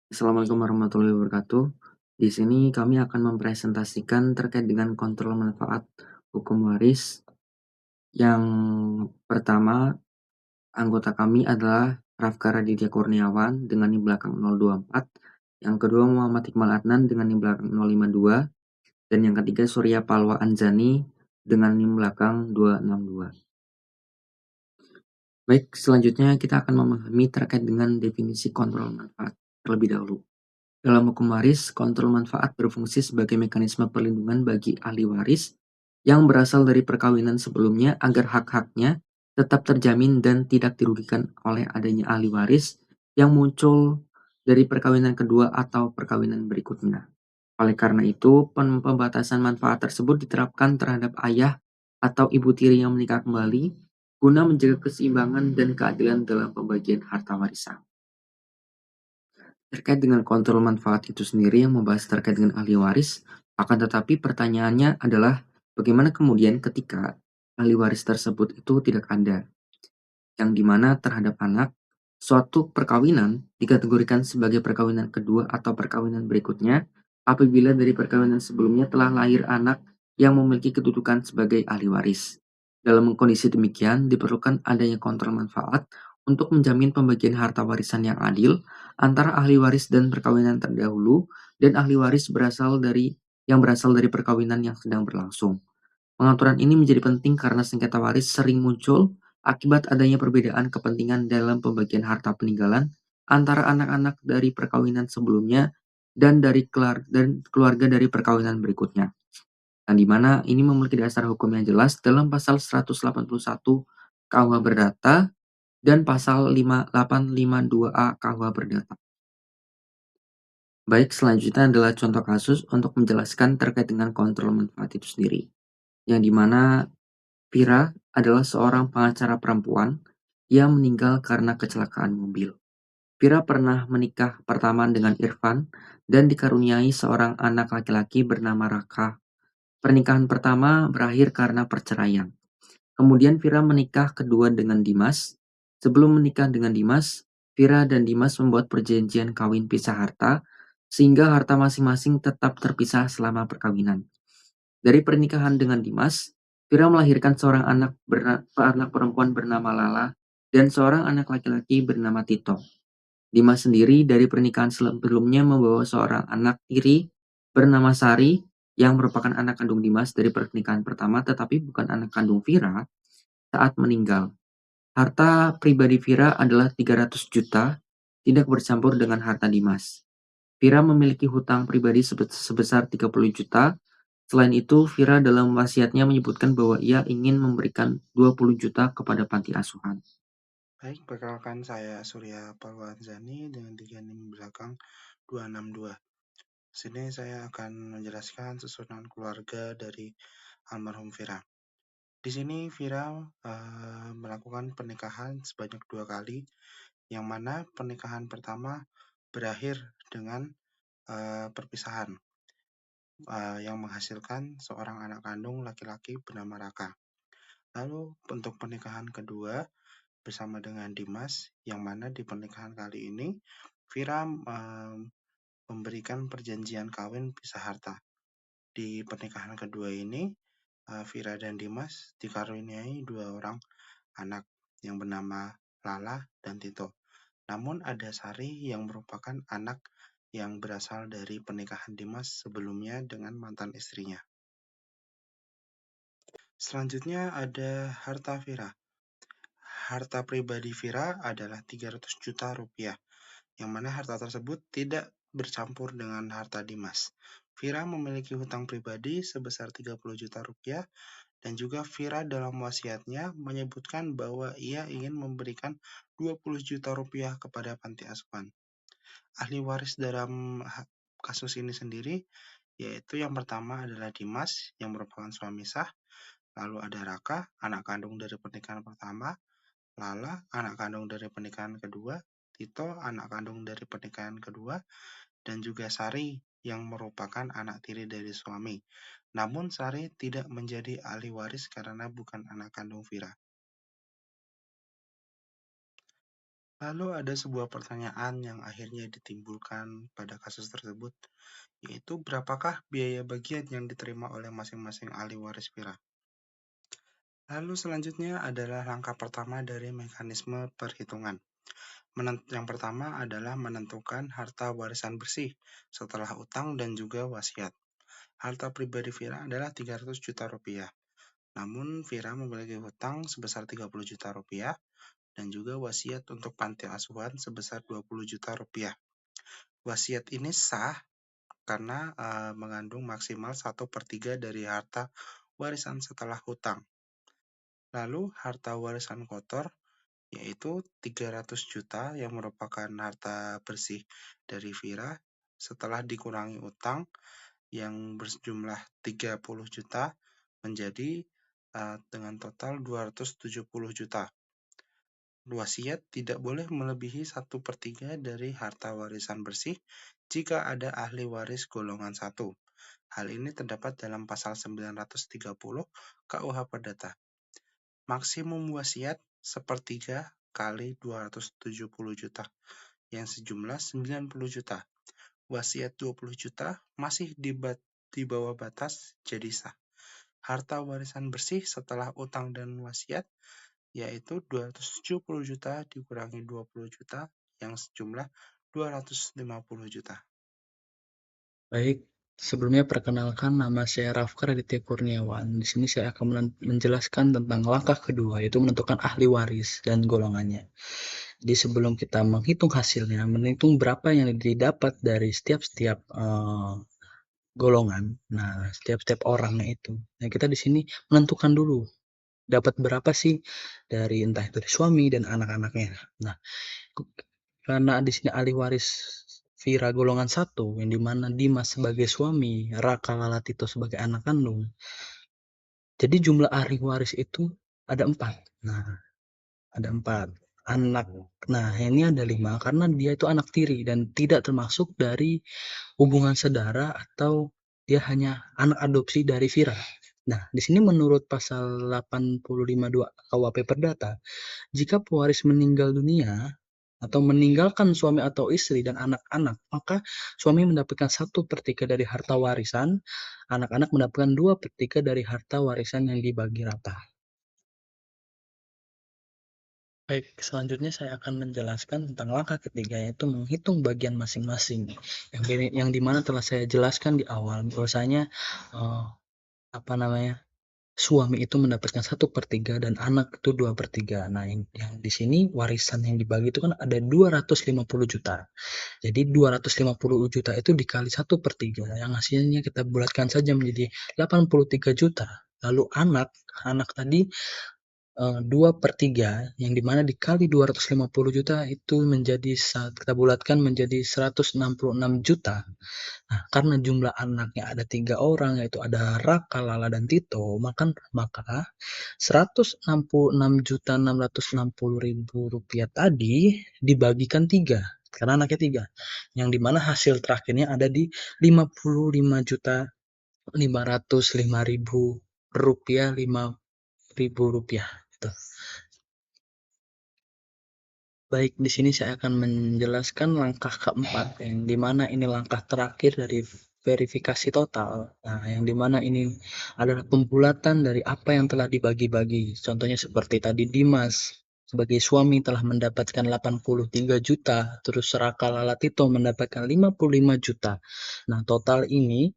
Assalamualaikum warahmatullahi wabarakatuh. Di sini kami akan mempresentasikan terkait dengan kontrol manfaat hukum waris. Yang pertama, anggota kami adalah Rafka Raditya Kurniawan dengan NIM belakang 024. Yang kedua, Muhammad Iqbal Adnan dengan NIM belakang 052. Dan yang ketiga, Surya Palwa Anjani dengan NIM belakang 262. Baik, selanjutnya kita akan memahami terkait dengan definisi kontrol manfaat terlebih dahulu. Dalam hukum waris, kontrol manfaat berfungsi sebagai mekanisme perlindungan bagi ahli waris yang berasal dari perkawinan sebelumnya agar hak-haknya tetap terjamin dan tidak dirugikan oleh adanya ahli waris yang muncul dari perkawinan kedua atau perkawinan berikutnya. Oleh karena itu, pembatasan manfaat tersebut diterapkan terhadap ayah atau ibu tiri yang menikah kembali guna menjaga keseimbangan dan keadilan dalam pembagian harta warisan. Terkait dengan kontrol manfaat itu sendiri yang membahas terkait dengan ahli waris, akan tetapi pertanyaannya adalah bagaimana kemudian ketika ahli waris tersebut itu tidak ada, yang dimana terhadap anak, suatu perkawinan dikategorikan sebagai perkawinan kedua atau perkawinan berikutnya apabila dari perkawinan sebelumnya telah lahir anak yang memiliki kedudukan sebagai ahli waris. Dalam kondisi demikian, diperlukan adanya kontrol manfaat untuk menjamin pembagian harta warisan yang adil antara ahli waris dan perkawinan terdahulu dan ahli waris berasal dari perkawinan yang sedang berlangsung. Pengaturan ini menjadi penting karena sengketa waris sering muncul akibat adanya perbedaan kepentingan dalam pembagian harta peninggalan antara anak-anak dari perkawinan sebelumnya dan keluarga dari perkawinan berikutnya. Yang dimana ini memiliki dasar hukum yang jelas dalam pasal 181 KUH Perdata dan pasal 5852A KUH Perdata. Baik, selanjutnya adalah contoh kasus untuk menjelaskan terkait dengan kontrol manfaat itu sendiri. Yang dimana Vira adalah seorang pengacara perempuan yang meninggal karena kecelakaan mobil. Vira pernah menikah pertama dengan Irfan dan dikaruniai seorang anak laki-laki bernama Raka. Pernikahan pertama berakhir karena perceraian. Kemudian Vira menikah kedua dengan Dimas. Sebelum menikah dengan Dimas, Vira dan Dimas membuat perjanjian kawin pisah harta, sehingga harta masing-masing tetap terpisah selama perkawinan. Dari pernikahan dengan Dimas, Vira melahirkan seorang anak perempuan bernama Lala dan seorang anak laki-laki bernama Tito. Dimas sendiri dari pernikahan sebelumnya membawa seorang anak tiri bernama Sari yang merupakan anak kandung Dimas dari pernikahan pertama tetapi bukan anak kandung Vira saat meninggal. Harta pribadi Vira adalah 300 juta, tidak bercampur dengan harta Dimas. Vira memiliki hutang pribadi sebesar 30 juta. Selain itu, Vira dalam wasiatnya menyebutkan bahwa ia ingin memberikan 20 juta kepada panti asuhan. Baik, perkenalkan saya Surya Palwanzani dengan tiga NIM belakang 262. Sini saya akan menjelaskan susunan keluarga dari almarhum Vira. Di sini Vira melakukan pernikahan sebanyak 2 kali, yang mana pernikahan pertama berakhir dengan perpisahan yang menghasilkan seorang anak kandung laki-laki bernama Raka. Lalu untuk pernikahan kedua bersama dengan Dimas, yang mana di pernikahan kali ini Vira memberikan perjanjian kawin pisah harta. Di pernikahan kedua ini, Vira dan Dimas dikaruniai 2 orang anak yang bernama Lala dan Tito. Namun ada Sari yang merupakan anak yang berasal dari pernikahan Dimas sebelumnya dengan mantan istrinya. Selanjutnya ada harta Vira. Harta pribadi Vira adalah 300 juta rupiah, yang mana harta tersebut tidak bercampur dengan harta Dimas. Vira memiliki hutang pribadi sebesar 30 juta rupiah dan juga Vira dalam wasiatnya menyebutkan bahwa ia ingin memberikan 20 juta rupiah kepada panti asuhan. Ahli waris dalam kasus ini sendiri yaitu yang pertama adalah Dimas yang merupakan suami sah, lalu ada Raka, anak kandung dari pernikahan pertama, Lala, anak kandung dari pernikahan kedua, Tito, anak kandung dari pernikahan kedua, dan juga Sari yang merupakan anak tiri dari suami. Namun Sari tidak menjadi ahli waris karena bukan anak kandung Vira. Lalu ada sebuah pertanyaan yang akhirnya ditimbulkan pada kasus tersebut, yaitu berapakah biaya bagian yang diterima oleh masing-masing ahli waris Vira. Lalu selanjutnya adalah langkah pertama dari mekanisme perhitungan. Yang pertama adalah menentukan harta warisan bersih setelah utang dan juga wasiat. Harta pribadi Vira adalah 300 juta rupiah. Namun Vira memiliki hutang sebesar 30 juta rupiah dan juga wasiat untuk panti asuhan sebesar 20 juta rupiah. Wasiat ini sah karena mengandung maksimal 1/3 dari harta warisan setelah hutang. Lalu harta warisan kotor yaitu 300 juta yang merupakan harta bersih dari Vira setelah dikurangi utang yang berjumlah 30 juta menjadi dengan total 270 juta. Wasiat tidak boleh melebihi 1/3 dari harta warisan bersih jika ada ahli waris golongan 1. Hal ini terdapat dalam pasal 930 KUH Perdata. Maksimum wasiat sepertiga kali 270 juta yang sejumlah 90 juta. Wasiat 20 juta masih di bawah batas jadi sah. Harta warisan bersih setelah utang dan wasiat yaitu 270 juta dikurangi 20 juta yang sejumlah 250 juta. Baik, sebelumnya perkenalkan nama saya Rafkar Aditya Kurniawan. Di sini saya akan menjelaskan tentang langkah kedua, yaitu menentukan ahli waris dan golongannya. Jadi sebelum kita menghitung hasilnya, menghitung berapa yang didapat dari setiap golongan. Nah, setiap orangnya itu. Nah, kita di sini menentukan dulu dapat berapa sih dari entah itu dari suami dan anak-anaknya. Nah, karena di sini ahli waris Vira golongan 1 yang dimana Dimas sebagai suami, Raka Lalatito sebagai anak kandung. Jadi jumlah ahli waris itu ada 4. Nah, ada 4 anak. Nah, ini ada 5 karena dia itu anak tiri dan tidak termasuk dari hubungan saudara atau dia hanya anak adopsi dari Vira. Nah, di sini menurut pasal 852 KUHP Perdata, jika pewaris meninggal dunia atau meninggalkan suami atau istri dan anak-anak, maka suami mendapatkan 1/3 dari harta warisan, anak-anak mendapatkan 2/3 dari harta warisan yang dibagi rata. Baik, selanjutnya saya akan menjelaskan tentang langkah ketiga, yaitu menghitung bagian masing-masing. Yang dimana telah saya jelaskan di awal, bahwasanya suami itu mendapatkan 1/3 dan anak itu 2/3. Nah, yang di sini warisan yang dibagi itu kan ada 250 juta. Jadi 250 juta itu dikali 1/3, yang hasilnya kita bulatkan saja menjadi 83 juta. Lalu anak tadi 2/3 yang dimana dikali 250 juta itu menjadi kita bulatkan menjadi 166 juta. Nah, karena jumlah anaknya ada 3 orang, yaitu ada Raka, Lala, dan Tito, maka 166.660.000 rupiah tadi dibagikan 3 karena anaknya 3, yang dimana hasil terakhirnya ada di 55.505.000 rupiah, 5.000 rupiah. Gitu. Baik, di sini saya akan menjelaskan langkah keempat, yang dimana ini langkah terakhir dari verifikasi total. Nah, yang dimana ini adalah pembulatan dari apa yang telah dibagi-bagi. Contohnya seperti tadi Dimas sebagai suami telah mendapatkan 83 juta, terus Raka Lalatito mendapatkan 55 juta. Nah, total ini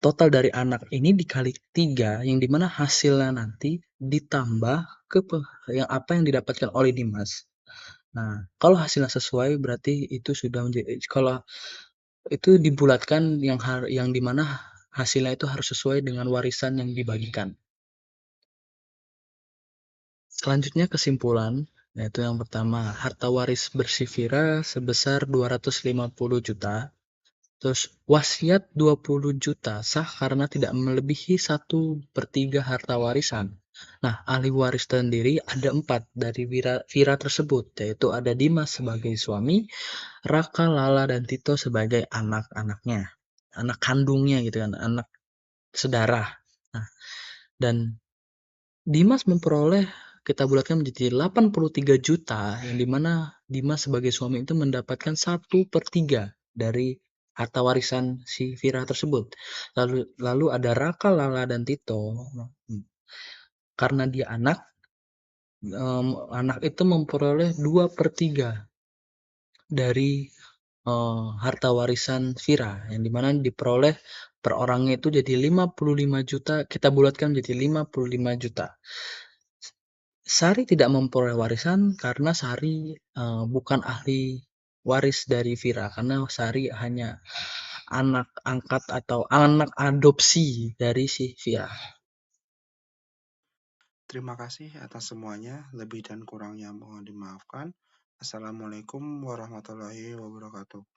total dari anak ini dikali 3, yang dimana hasilnya nanti ditambah ke yang didapatkan oleh Dimas. Nah, kalau hasilnya sesuai berarti itu sudah menjadi, kalau itu dibulatkan yang dimana hasilnya itu harus sesuai dengan warisan yang dibagikan. Selanjutnya kesimpulan, yaitu yang pertama, harta waris bersih Vira sebesar 250 juta. Terus wasiat 20 juta sah karena tidak melebihi 1/3 harta warisan. Nah, ahli waris sendiri ada 4 dari Vira tersebut, yaitu ada Dimas sebagai suami, Raka, Lala, dan Tito sebagai anak-anaknya, anak kandungnya gitu kan, anak saudara. Nah, dan Dimas memperoleh kita bulatkan menjadi 83 juta, yang dimana Dimas sebagai suami itu mendapatkan 1/3 dari harta warisan si Vira tersebut. Lalu ada Raka, Lala, dan Tito. Karena dia anak itu memperoleh 2/3 dari harta warisan Vira, yang dimana diperoleh per orangnya itu jadi 55 juta, kita bulatkan menjadi 55 juta. Sari tidak memperoleh warisan karena Sari bukan ahli waris dari Vira, karena Sari hanya anak angkat atau anak adopsi dari si Vira. Terima kasih atas semuanya, lebih dan kurangnya mohon dimaafkan. Assalamualaikum warahmatullahi wabarakatuh.